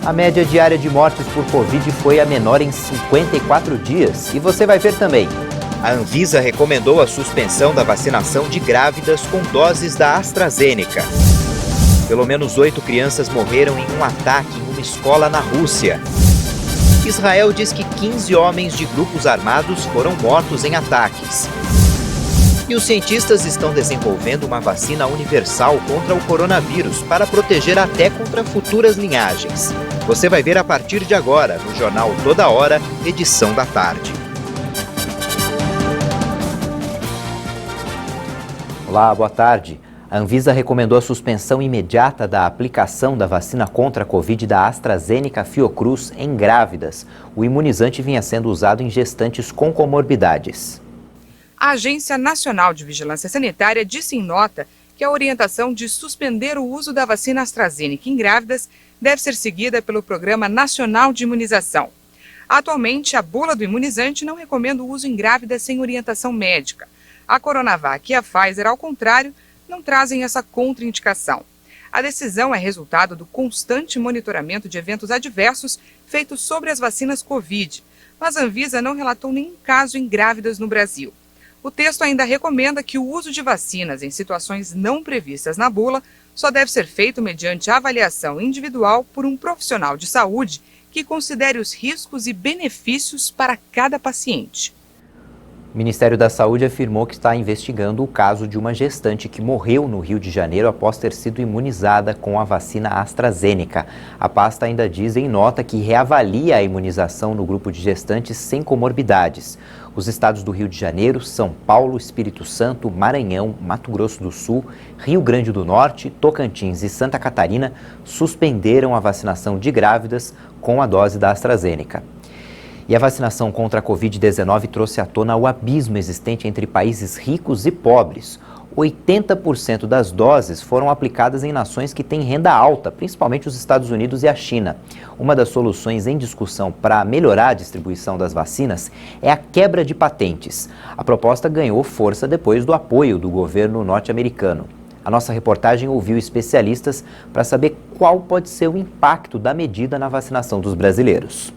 A média diária de mortes por Covid foi a menor em 54 dias. E você vai ver também. A Anvisa recomendou a suspensão da vacinação de grávidas com doses da AstraZeneca. Pelo menos 8 crianças morreram em um ataque em uma escola na Rússia. Israel diz que 15 homens de grupos armados foram mortos em ataques. E os cientistas estão desenvolvendo uma vacina universal contra o coronavírus para proteger até contra futuras linhagens. Você vai ver a partir de agora no Jornal Toda Hora, edição da tarde. Olá, boa tarde. A Anvisa recomendou a suspensão imediata da aplicação da vacina contra a Covid da AstraZeneca Fiocruz em grávidas. O imunizante vinha sendo usado em gestantes com comorbidades. A Agência Nacional de Vigilância Sanitária disse em nota que a orientação de suspender o uso da vacina AstraZeneca em grávidas deve ser seguida pelo Programa Nacional de Imunização. Atualmente, a bula do imunizante não recomenda o uso em grávidas sem orientação médica. A Coronavac e a Pfizer, ao contrário, não trazem essa contraindicação. A decisão é resultado do constante monitoramento de eventos adversos feitos sobre as vacinas Covid, mas a Anvisa não relatou nenhum caso em grávidas no Brasil. O texto ainda recomenda que o uso de vacinas em situações não previstas na bula só deve ser feito mediante avaliação individual por um profissional de saúde que considere os riscos e benefícios para cada paciente. O Ministério da Saúde afirmou que está investigando o caso de uma gestante que morreu no Rio de Janeiro após ter sido imunizada com a vacina AstraZeneca. A pasta ainda diz em nota que reavalia a imunização no grupo de gestantes sem comorbidades. Os estados do Rio de Janeiro, São Paulo, Espírito Santo, Maranhão, Mato Grosso do Sul, Rio Grande do Norte, Tocantins e Santa Catarina suspenderam a vacinação de grávidas com a dose da AstraZeneca. E a vacinação contra a Covid-19 trouxe à tona o abismo existente entre países ricos e pobres. 80% das doses foram aplicadas em nações que têm renda alta, principalmente os Estados Unidos e a China. Uma das soluções em discussão para melhorar a distribuição das vacinas é a quebra de patentes. A proposta ganhou força depois do apoio do governo norte-americano. A nossa reportagem ouviu especialistas para saber qual pode ser o impacto da medida na vacinação dos brasileiros.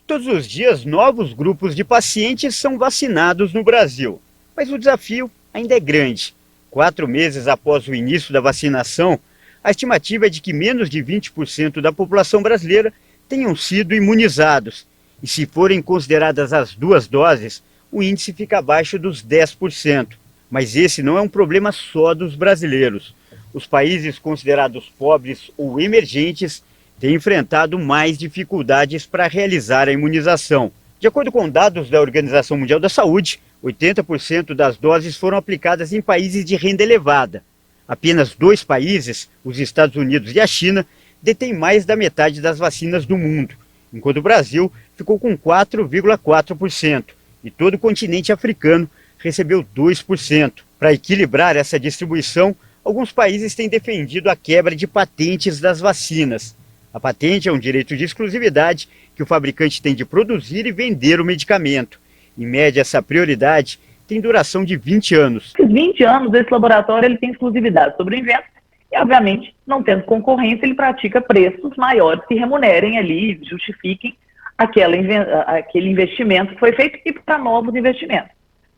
Todos os dias, novos grupos de pacientes são vacinados no Brasil. Mas o desafio ainda é grande. 4 meses após o início da vacinação, a estimativa é de que menos de 20% da população brasileira tenham sido imunizados. E se forem consideradas as 2 doses, o índice fica abaixo dos 10%. Mas esse não é um problema só dos brasileiros. Os países considerados pobres ou emergentes têm enfrentado mais dificuldades para realizar a imunização. De acordo com dados da Organização Mundial da Saúde, 80% das doses foram aplicadas em países de renda elevada. Apenas 2 países, os Estados Unidos e a China, detêm mais da metade das vacinas do mundo, enquanto o Brasil ficou com 4,4%, e todo o continente africano recebeu 2%. Para equilibrar essa distribuição, alguns países têm defendido a quebra de patentes das vacinas. A patente é um direito de exclusividade que o fabricante tem de produzir e vender o medicamento. Em média, essa prioridade tem duração de 20 anos. Esses 20 anos, esse laboratório ele tem exclusividade sobre o invento e, obviamente, não tendo concorrência, ele pratica preços maiores que remunerem ali, justifiquem aquele investimento que foi feito e para novos investimentos.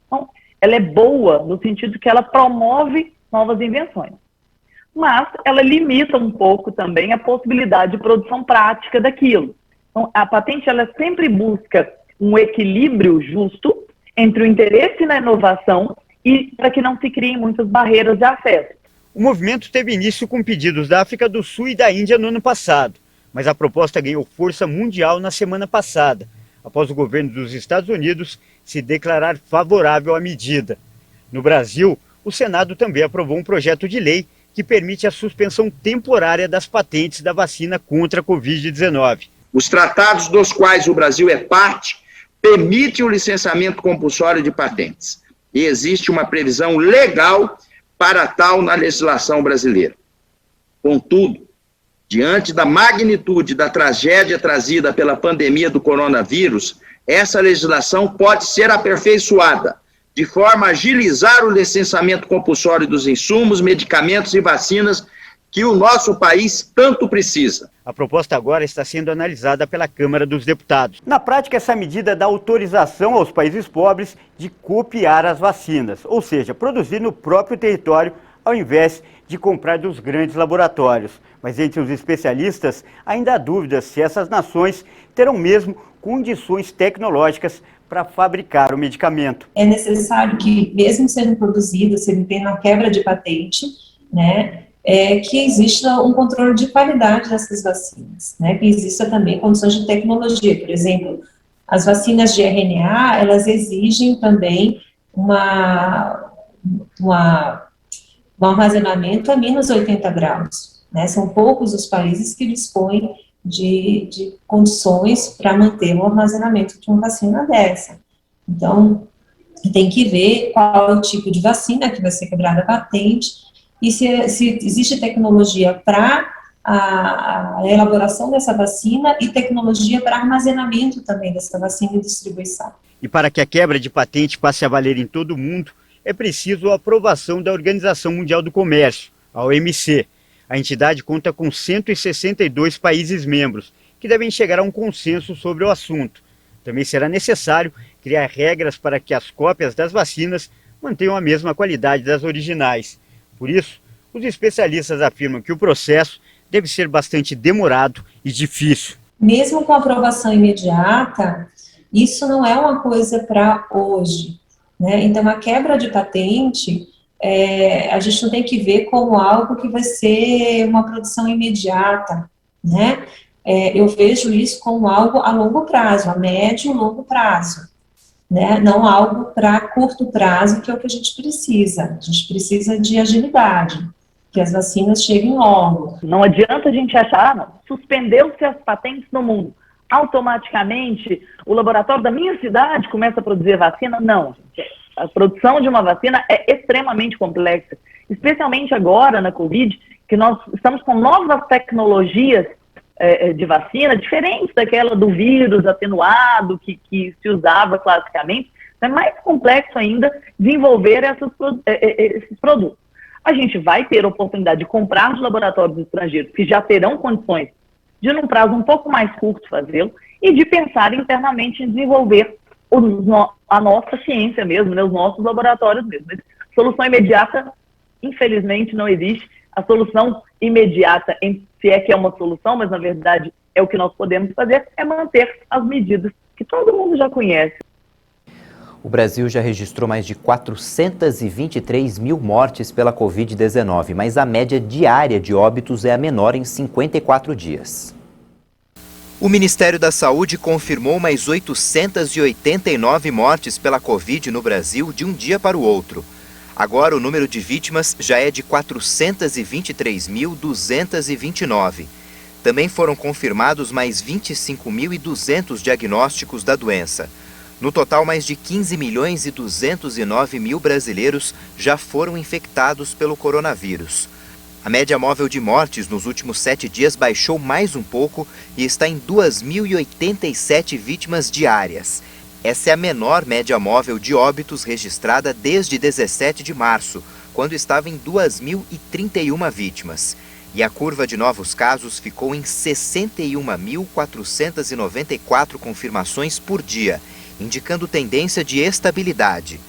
Então, ela é boa no sentido que ela promove novas invenções. Mas ela limita um pouco também a possibilidade de produção prática daquilo. Então, a patente ela sempre busca um equilíbrio justo entre o interesse na inovação e para que não se criem muitas barreiras de acesso. O movimento teve início com pedidos da África do Sul e da Índia no ano passado, mas a proposta ganhou força mundial na semana passada, após o governo dos Estados Unidos se declarar favorável à medida. No Brasil, o Senado também aprovou um projeto de lei que permite a suspensão temporária das patentes da vacina contra a Covid-19. Os tratados dos quais o Brasil é parte permitem o licenciamento compulsório de patentes. E existe uma previsão legal para tal na legislação brasileira. Contudo, diante da magnitude da tragédia trazida pela pandemia do coronavírus, essa legislação pode ser aperfeiçoada, de forma a agilizar o licenciamento compulsório dos insumos, medicamentos e vacinas que o nosso país tanto precisa. A proposta agora está sendo analisada pela Câmara dos Deputados. Na prática, essa medida dá autorização aos países pobres de copiar as vacinas, ou seja, produzir no próprio território, ao invés de comprar dos grandes laboratórios. Mas entre os especialistas, ainda há dúvidas se essas nações terão mesmo condições tecnológicas para fabricar o medicamento. É necessário que, mesmo sendo produzido, se ele tem uma quebra de patente, né, que exista um controle de qualidade dessas vacinas, né, que exista também condições de tecnologia. Por exemplo, as vacinas de RNA, elas exigem também um armazenamento a menos 80 graus, né, são poucos os países que dispõem de condições para manter o armazenamento de uma vacina dessa. Então, tem que ver qual é o tipo de vacina que vai ser quebrada a patente e se existe tecnologia para a elaboração dessa vacina e tecnologia para armazenamento também dessa vacina e distribuição. E para que a quebra de patente passe a valer em todo o mundo, é preciso a aprovação da Organização Mundial do Comércio, a OMC. A entidade conta com 162 países membros, que devem chegar a um consenso sobre o assunto. Também será necessário criar regras para que as cópias das vacinas mantenham a mesma qualidade das originais. Por isso, os especialistas afirmam que o processo deve ser bastante demorado e difícil. Mesmo com a aprovação imediata, isso não é uma coisa para hoje, né? Então, a quebra de patente, a gente não tem que ver como algo que vai ser uma produção imediata, né? Eu vejo isso como algo a longo prazo, a médio e longo prazo, né? Não algo para curto prazo, que é o que a gente precisa. A gente precisa de agilidade, que as vacinas cheguem logo. Não adianta a gente achar, não, suspendeu-se as patentes no mundo, automaticamente o laboratório da minha cidade começa a produzir vacina. Não, gente. A produção de uma vacina é extremamente complexa, especialmente agora na Covid, que nós estamos com novas tecnologias de vacina, diferentes daquela do vírus atenuado que se usava classicamente. É mais complexo ainda desenvolver esses produtos. A gente vai ter a oportunidade de comprar de laboratórios estrangeiros que já terão condições de, num prazo um pouco mais curto, fazê-lo, e de pensar internamente em desenvolver a nossa ciência mesmo, né, os nossos laboratórios mesmo. Solução imediata, infelizmente, não existe. A solução imediata, se é que é uma solução, mas na verdade é o que nós podemos fazer, é manter as medidas que todo mundo já conhece. O Brasil já registrou mais de 423 mil mortes pela Covid-19, mas a média diária de óbitos é a menor em 54 dias. O Ministério da Saúde confirmou mais 889 mortes pela Covid no Brasil de um dia para o outro. Agora o número de vítimas já é de 423.229. Também foram confirmados mais 25.200 diagnósticos da doença. No total, mais de 15.209.000 brasileiros já foram infectados pelo coronavírus. A média móvel de mortes nos últimos 7 dias baixou mais um pouco e está em 2.087 vítimas diárias. Essa é a menor média móvel de óbitos registrada desde 17 de março, quando estava em 2.031 vítimas. E a curva de novos casos ficou em 61.494 confirmações por dia, indicando tendência de estabilidade.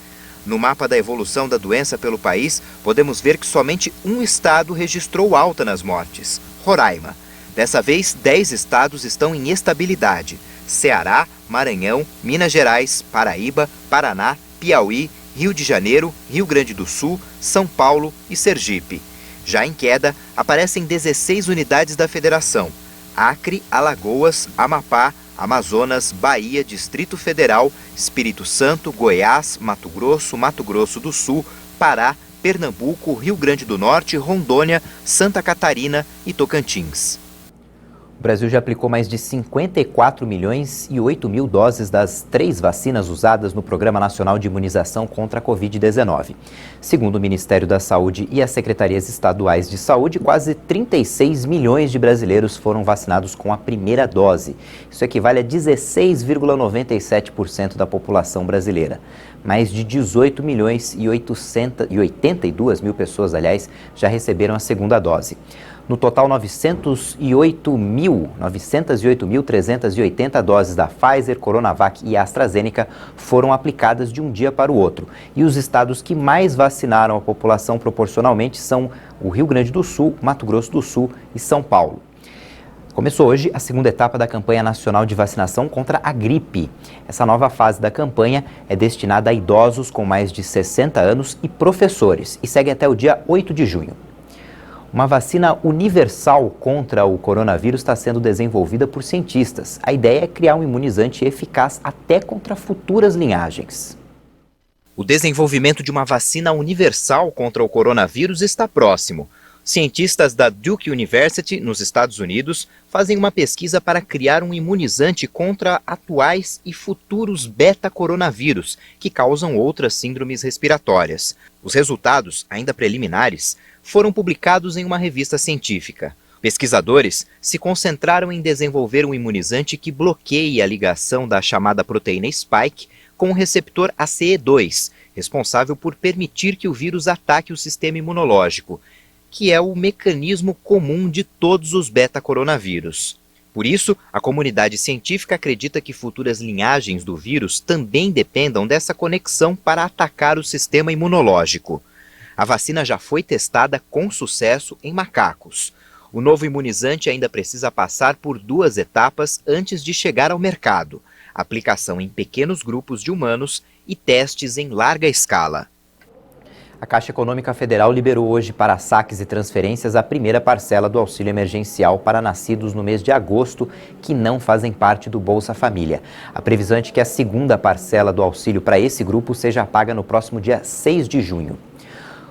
No mapa da evolução da doença pelo país, podemos ver que somente um estado registrou alta nas mortes, Roraima. Dessa vez, 10 estados estão em estabilidade: Ceará, Maranhão, Minas Gerais, Paraíba, Paraná, Piauí, Rio de Janeiro, Rio Grande do Sul, São Paulo e Sergipe. Já em queda, aparecem 16 unidades da federação: Acre, Alagoas, Amapá, Amazonas, Bahia, Distrito Federal, Espírito Santo, Goiás, Mato Grosso do Sul, Pará, Pernambuco, Rio Grande do Norte, Rondônia, Santa Catarina e Tocantins. O Brasil já aplicou mais de 54 milhões e 8 mil doses das 3 vacinas usadas no Programa Nacional de Imunização contra a Covid-19. Segundo o Ministério da Saúde e as secretarias estaduais de saúde, quase 36 milhões de brasileiros foram vacinados com a primeira dose. Isso equivale a 16,97% da população brasileira. Mais de 18 milhões e 82 mil pessoas, aliás, já receberam a segunda dose. No total, 908.380 doses da Pfizer, Coronavac e AstraZeneca foram aplicadas de um dia para o outro. E os estados que mais vacinaram a população proporcionalmente são o Rio Grande do Sul, Mato Grosso do Sul e São Paulo. Começou hoje a segunda etapa da campanha nacional de vacinação contra a gripe. Essa nova fase da campanha é destinada a idosos com mais de 60 anos e professores e segue até o dia 8 de junho. Uma vacina universal contra o coronavírus está sendo desenvolvida por cientistas. A ideia é criar um imunizante eficaz até contra futuras linhagens. O desenvolvimento de uma vacina universal contra o coronavírus está próximo. Cientistas da Duke University, nos Estados Unidos, fazem uma pesquisa para criar um imunizante contra atuais e futuros beta-coronavírus, que causam outras síndromes respiratórias. Os resultados, ainda preliminares, foram publicados em uma revista científica. Pesquisadores se concentraram em desenvolver um imunizante que bloqueie a ligação da chamada proteína spike com o receptor ACE2, responsável por permitir que o vírus ataque o sistema imunológico, que é o mecanismo comum de todos os beta-coronavírus. Por isso, a comunidade científica acredita que futuras linhagens do vírus também dependam dessa conexão para atacar o sistema imunológico. A vacina já foi testada com sucesso em macacos. O novo imunizante ainda precisa passar por 2 etapas antes de chegar ao mercado: aplicação em pequenos grupos de humanos e testes em larga escala. A Caixa Econômica Federal liberou hoje para saques e transferências a primeira parcela do auxílio emergencial para nascidos no mês de agosto que não fazem parte do Bolsa Família. A previsão é de que a segunda parcela do auxílio para esse grupo seja paga no próximo dia 6 de junho.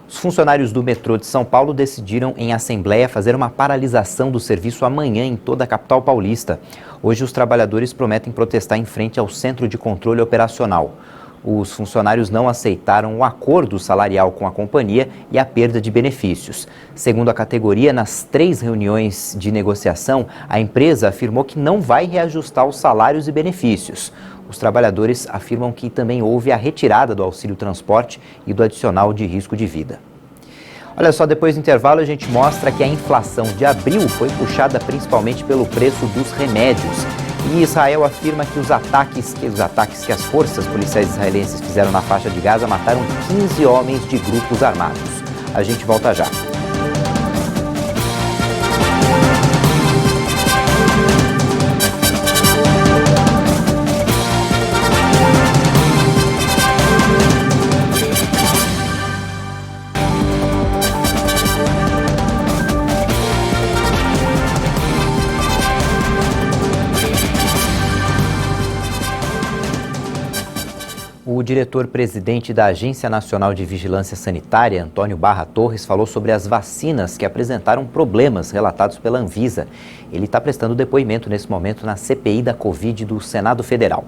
Os funcionários do metrô de São Paulo decidiram em assembleia fazer uma paralisação do serviço amanhã em toda a capital paulista. Hoje os trabalhadores prometem protestar em frente ao Centro de Controle Operacional. Os funcionários não aceitaram o acordo salarial com a companhia e a perda de benefícios. Segundo a categoria, nas 3 reuniões de negociação, a empresa afirmou que não vai reajustar os salários e benefícios. Os trabalhadores afirmam que também houve a retirada do auxílio transporte e do adicional de risco de vida. Olha só, depois do intervalo a gente mostra que a inflação de abril foi puxada principalmente pelo preço dos remédios. E Israel afirma que os ataques que as forças policiais israelenses fizeram na faixa de Gaza mataram 15 homens de grupos armados. A gente volta já. O diretor-presidente da Agência Nacional de Vigilância Sanitária, Antônio Barra Torres, falou sobre as vacinas que apresentaram problemas relatados pela Anvisa. Ele está prestando depoimento nesse momento na CPI da Covid do Senado Federal.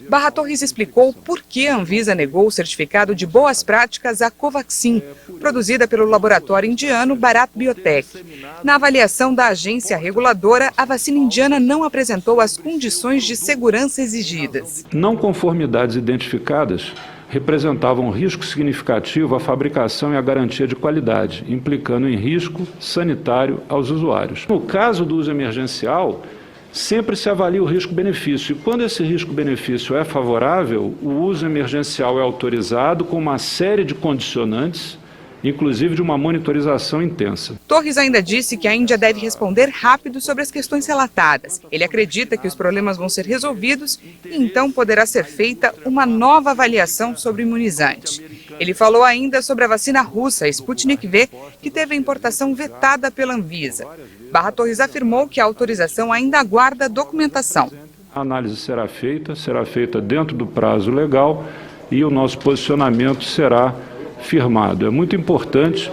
Barra Torres explicou por que a Anvisa negou o certificado de boas práticas à Covaxin, produzida pelo laboratório indiano Bharat Biotech. Na avaliação da agência reguladora, a vacina indiana não apresentou as condições de segurança exigidas. Não conformidades identificadas representavam risco significativo à fabricação e à garantia de qualidade, implicando em risco sanitário aos usuários. No caso do uso emergencial, sempre se avalia o risco-benefício. E quando esse risco-benefício é favorável, o uso emergencial é autorizado com uma série de condicionantes, inclusive de uma monitorização intensa. Torres ainda disse que a Índia deve responder rápido sobre as questões relatadas. Ele acredita que os problemas vão ser resolvidos e então poderá ser feita uma nova avaliação sobre o imunizante. Ele falou ainda sobre a vacina russa, Sputnik V, que teve a importação vetada pela Anvisa. Barra Torres afirmou que a autorização ainda aguarda documentação. A análise será feita dentro do prazo legal e o nosso posicionamento será firmado. É muito importante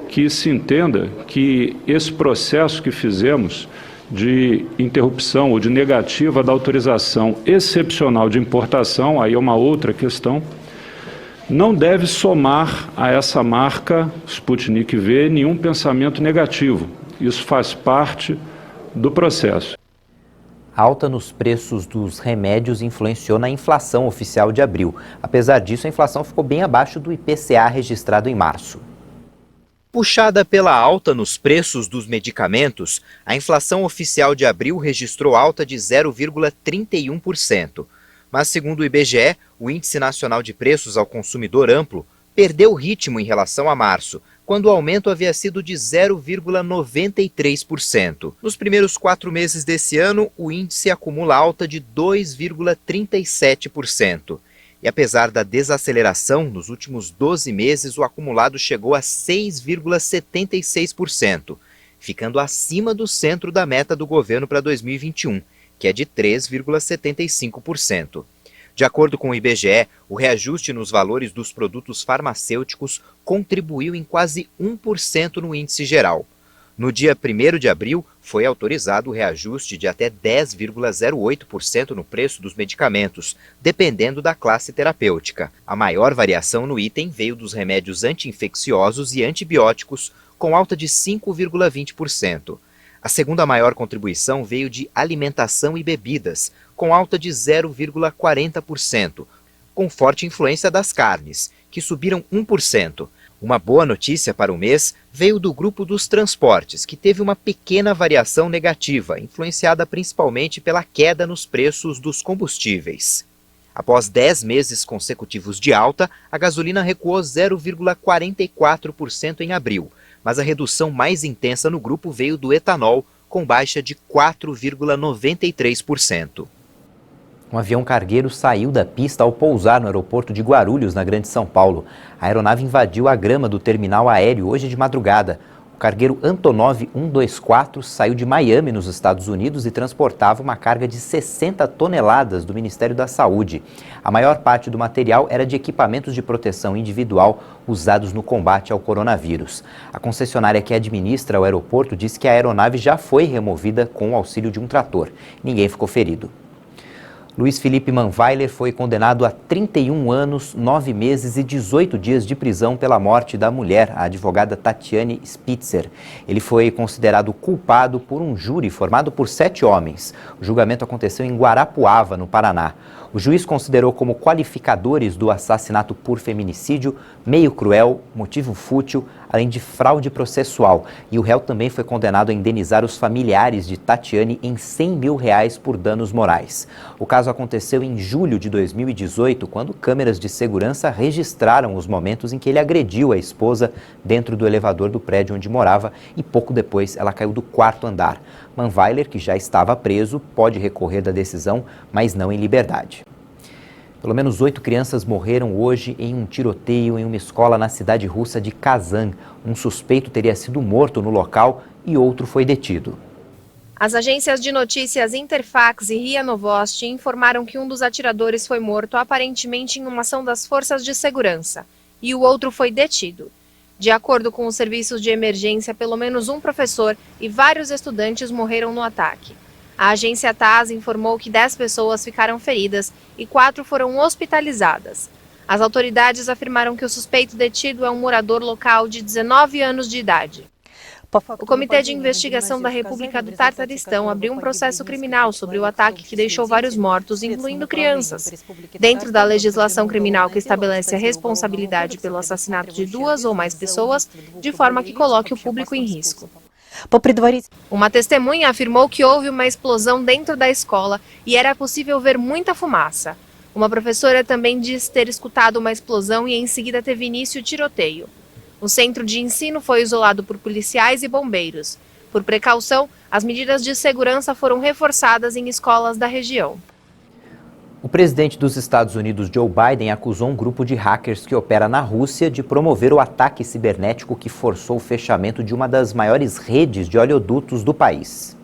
que se entenda que esse processo que fizemos de interrupção ou de negativa da autorização excepcional de importação, aí é uma outra questão, não deve somar a essa marca Sputnik V nenhum pensamento negativo. Isso faz parte do processo. A alta nos preços dos remédios influenciou na inflação oficial de abril. Apesar disso, a inflação ficou bem abaixo do IPCA registrado em março. Puxada pela alta nos preços dos medicamentos, a inflação oficial de abril registrou alta de 0,31%. Mas, segundo o IBGE, o Índice Nacional de Preços ao Consumidor Amplo perdeu ritmo em relação a março, quando o aumento havia sido de 0,93%. Nos primeiros 4 meses desse ano, o índice acumula alta de 2,37%. E apesar da desaceleração, nos últimos 12 meses o acumulado chegou a 6,76%, ficando acima do centro da meta do governo para 2021, que é de 3,75%. De acordo com o IBGE, o reajuste nos valores dos produtos farmacêuticos contribuiu em quase 1% no índice geral. No dia 1º de abril, foi autorizado o reajuste de até 10,08% no preço dos medicamentos, dependendo da classe terapêutica. A maior variação no item veio dos remédios anti-infecciosos e antibióticos, com alta de 5,20%. A segunda maior contribuição veio de alimentação e bebidas, com alta de 0,40%, com forte influência das carnes, que subiram 1%. Uma boa notícia para o mês veio do grupo dos transportes, que teve uma pequena variação negativa, influenciada principalmente pela queda nos preços dos combustíveis. Após 10 meses consecutivos de alta, a gasolina recuou 0,44% em abril, mas a redução mais intensa no grupo veio do etanol, com baixa de 4,93%. Um avião cargueiro saiu da pista ao pousar no aeroporto de Guarulhos, na Grande São Paulo. A aeronave invadiu a grama do terminal aéreo hoje de madrugada. O cargueiro Antonov 124 saiu de Miami, nos Estados Unidos, e transportava uma carga de 60 toneladas do Ministério da Saúde. A maior parte do material era de equipamentos de proteção individual usados no combate ao coronavírus. A concessionária que administra o aeroporto disse que a aeronave já foi removida com o auxílio de um trator. Ninguém ficou ferido. Luiz Felipe Manweiler foi condenado a 31 anos, 9 meses e 18 dias de prisão pela morte da mulher, a advogada Tatiane Spitzer. Ele foi considerado culpado por um júri formado por 7 homens. O julgamento aconteceu em Guarapuava, no Paraná. O juiz considerou como qualificadores do assassinato por feminicídio, meio cruel, motivo fútil, além de fraude processual. E o réu também foi condenado a indenizar os familiares de Tatiane em R$100 mil por danos morais. O caso aconteceu em julho de 2018, quando câmeras de segurança registraram os momentos em que ele agrediu a esposa dentro do elevador do prédio onde morava e pouco depois ela caiu do 4º andar. Manweiler, que já estava preso, pode recorrer da decisão, mas não em liberdade. Pelo menos 8 crianças morreram hoje em um tiroteio em uma escola na cidade russa de Kazan. Um suspeito teria sido morto no local e outro foi detido. As agências de notícias Interfax e RIA Novosti informaram que um dos atiradores foi morto aparentemente em uma ação das forças de segurança e o outro foi detido. De acordo com os serviços de emergência, pelo menos um professor e vários estudantes morreram no ataque. A agência TASS informou que 10 pessoas ficaram feridas e 4 foram hospitalizadas. As autoridades afirmaram que o suspeito detido é um morador local de 19 anos de idade. O Comitê de Investigação da República do Tartaristão abriu um processo criminal sobre o ataque que deixou vários mortos, incluindo crianças. Dentro da legislação criminal que estabelece a responsabilidade pelo assassinato de 2 ou mais pessoas, de forma que coloque o público em risco. Uma testemunha afirmou que houve uma explosão dentro da escola e era possível ver muita fumaça. Uma professora também disse ter escutado uma explosão e em seguida teve início o tiroteio. O centro de ensino foi isolado por policiais e bombeiros. Por precaução, as medidas de segurança foram reforçadas em escolas da região. O presidente dos Estados Unidos, Joe Biden, acusou um grupo de hackers que opera na Rússia de promover o ataque cibernético que forçou o fechamento de uma das maiores redes de oleodutos do país.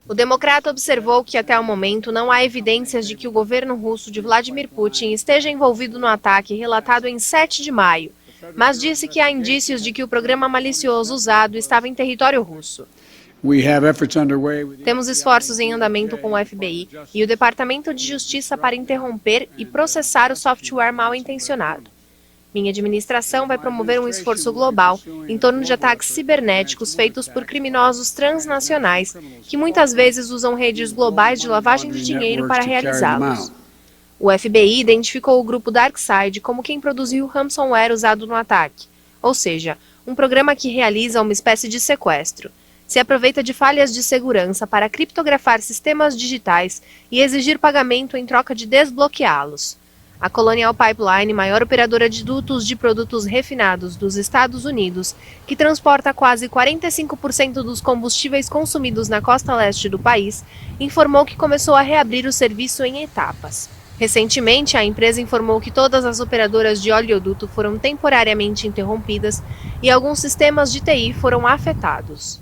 O democrata observou que até o momento não há evidências de que o governo russo de Vladimir Putin esteja envolvido no ataque relatado em 7 de maio, mas disse que há indícios de que o programa malicioso usado estava em território russo. Temos esforços em andamento com o FBI e o Departamento de Justiça para interromper e processar o software mal intencionado. Minha administração vai promover um esforço global em torno de ataques cibernéticos feitos por criminosos transnacionais que muitas vezes usam redes globais de lavagem de dinheiro para realizá-los. O FBI identificou o grupo DarkSide como quem produziu o ransomware usado no ataque, ou seja, um programa que realiza uma espécie de sequestro. Se aproveita de falhas de segurança para criptografar sistemas digitais e exigir pagamento em troca de desbloqueá-los. A Colonial Pipeline, maior operadora de dutos de produtos refinados dos Estados Unidos, que transporta quase 45% dos combustíveis consumidos na costa leste do país, informou que começou a reabrir o serviço em etapas. Recentemente, a empresa informou que todas as operadoras de oleoduto foram temporariamente interrompidas e alguns sistemas de TI foram afetados.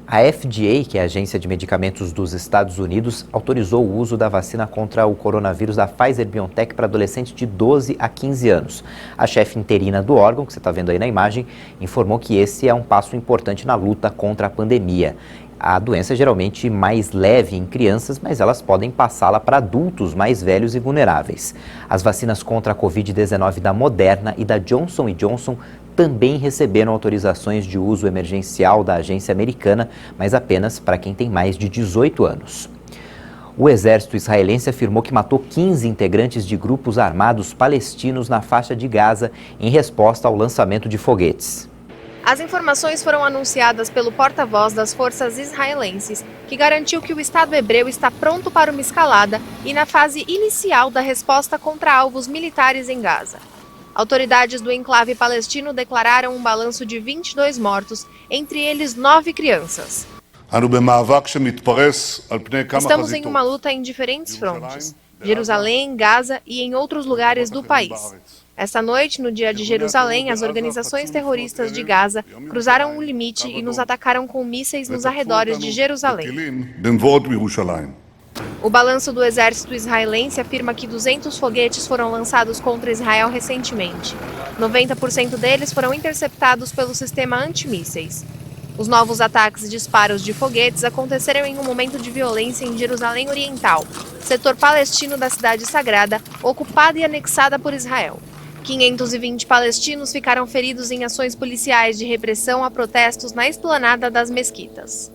A FDA, que é a Agência de Medicamentos dos Estados Unidos, autorizou o uso da vacina contra o coronavírus da Pfizer-BioNTech para adolescentes de 12 a 15 anos. A chefe interina do órgão, que você está vendo aí na imagem, informou que esse é um passo importante na luta contra a pandemia. A doença é geralmente mais leve em crianças, mas elas podem passá-la para adultos mais velhos e vulneráveis. As vacinas contra a Covid-19 da Moderna e da Johnson & Johnson também receberam autorizações de uso emergencial da agência americana, mas apenas para quem tem mais de 18 anos. O exército israelense afirmou que matou 15 integrantes de grupos armados palestinos na faixa de Gaza em resposta ao lançamento de foguetes. As informações foram anunciadas pelo porta-voz das forças israelenses, que garantiu que o Estado hebreu está pronto para uma escalada e na fase inicial da resposta contra alvos militares em Gaza. Autoridades do enclave palestino declararam um balanço de 22 mortos, entre eles 9 crianças. Estamos em uma luta em diferentes frontes, Jerusalém, Gaza e em outros lugares do país. Esta noite, no dia de Jerusalém, as organizações terroristas de Gaza cruzaram o limite e nos atacaram com mísseis nos arredores de Jerusalém. O balanço do exército israelense afirma que 200 foguetes foram lançados contra Israel recentemente. 90% deles foram interceptados pelo sistema antimísseis. Os novos ataques e disparos de foguetes aconteceram em um momento de violência em Jerusalém Oriental, setor palestino da cidade sagrada, ocupada e anexada por Israel. 520 palestinos ficaram feridos em ações policiais de repressão a protestos na esplanada das mesquitas.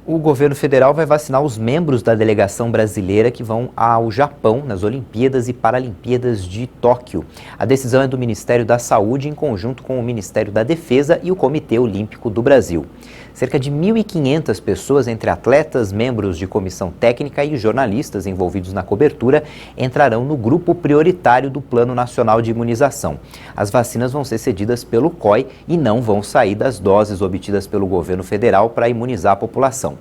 O governo federal vai vacinar os membros da delegação brasileira que vão ao Japão nas Olimpíadas e Paralimpíadas de Tóquio. A decisão é do Ministério da Saúde em conjunto com o Ministério da Defesa e o Comitê Olímpico do Brasil. Cerca de 1.500 pessoas, entre atletas, membros de comissão técnica e jornalistas envolvidos na cobertura, entrarão no grupo prioritário do Plano Nacional de Imunização. As vacinas vão ser cedidas pelo COI e não vão sair das doses obtidas pelo governo federal para imunizar a população.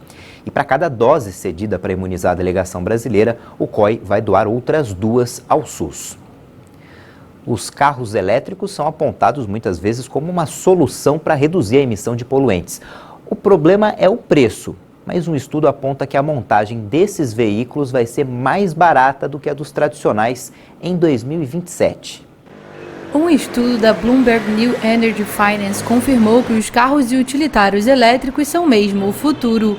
E para cada dose cedida para imunizar a delegação brasileira, o COI vai doar outras 2 ao SUS. Os carros elétricos são apontados muitas vezes como uma solução para reduzir a emissão de poluentes. O problema é o preço, mas um estudo aponta que a montagem desses veículos vai ser mais barata do que a dos tradicionais em 2027. Um estudo da Bloomberg New Energy Finance confirmou que os carros e utilitários elétricos são mesmo o futuro.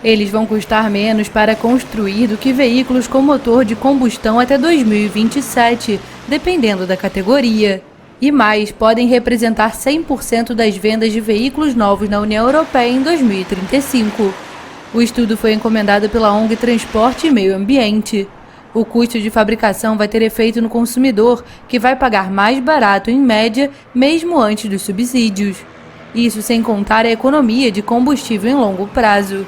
Eles vão custar menos para construir do que veículos com motor de combustão até 2027, dependendo da categoria. E mais, podem representar 100% das vendas de veículos novos na União Europeia em 2035. O estudo foi encomendado pela ONG Transporte e Meio Ambiente. O custo de fabricação vai ter efeito no consumidor, que vai pagar mais barato em média, mesmo antes dos subsídios. Isso sem contar a economia de combustível em longo prazo.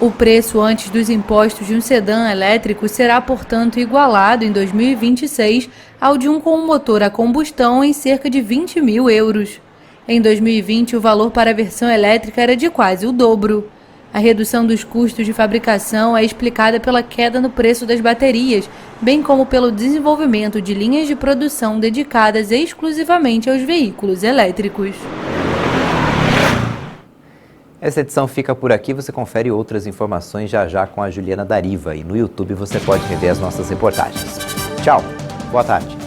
O preço antes dos impostos de um sedã elétrico será, portanto, igualado em 2026 ao de um com um motor a combustão em cerca de 20 mil euros. Em 2020, o valor para a versão elétrica era de quase o dobro. A redução dos custos de fabricação é explicada pela queda no preço das baterias, bem como pelo desenvolvimento de linhas de produção dedicadas exclusivamente aos veículos elétricos. Essa edição fica por aqui, você confere outras informações já com a Juliana Dariva e no YouTube você pode rever as nossas reportagens. Tchau, boa tarde.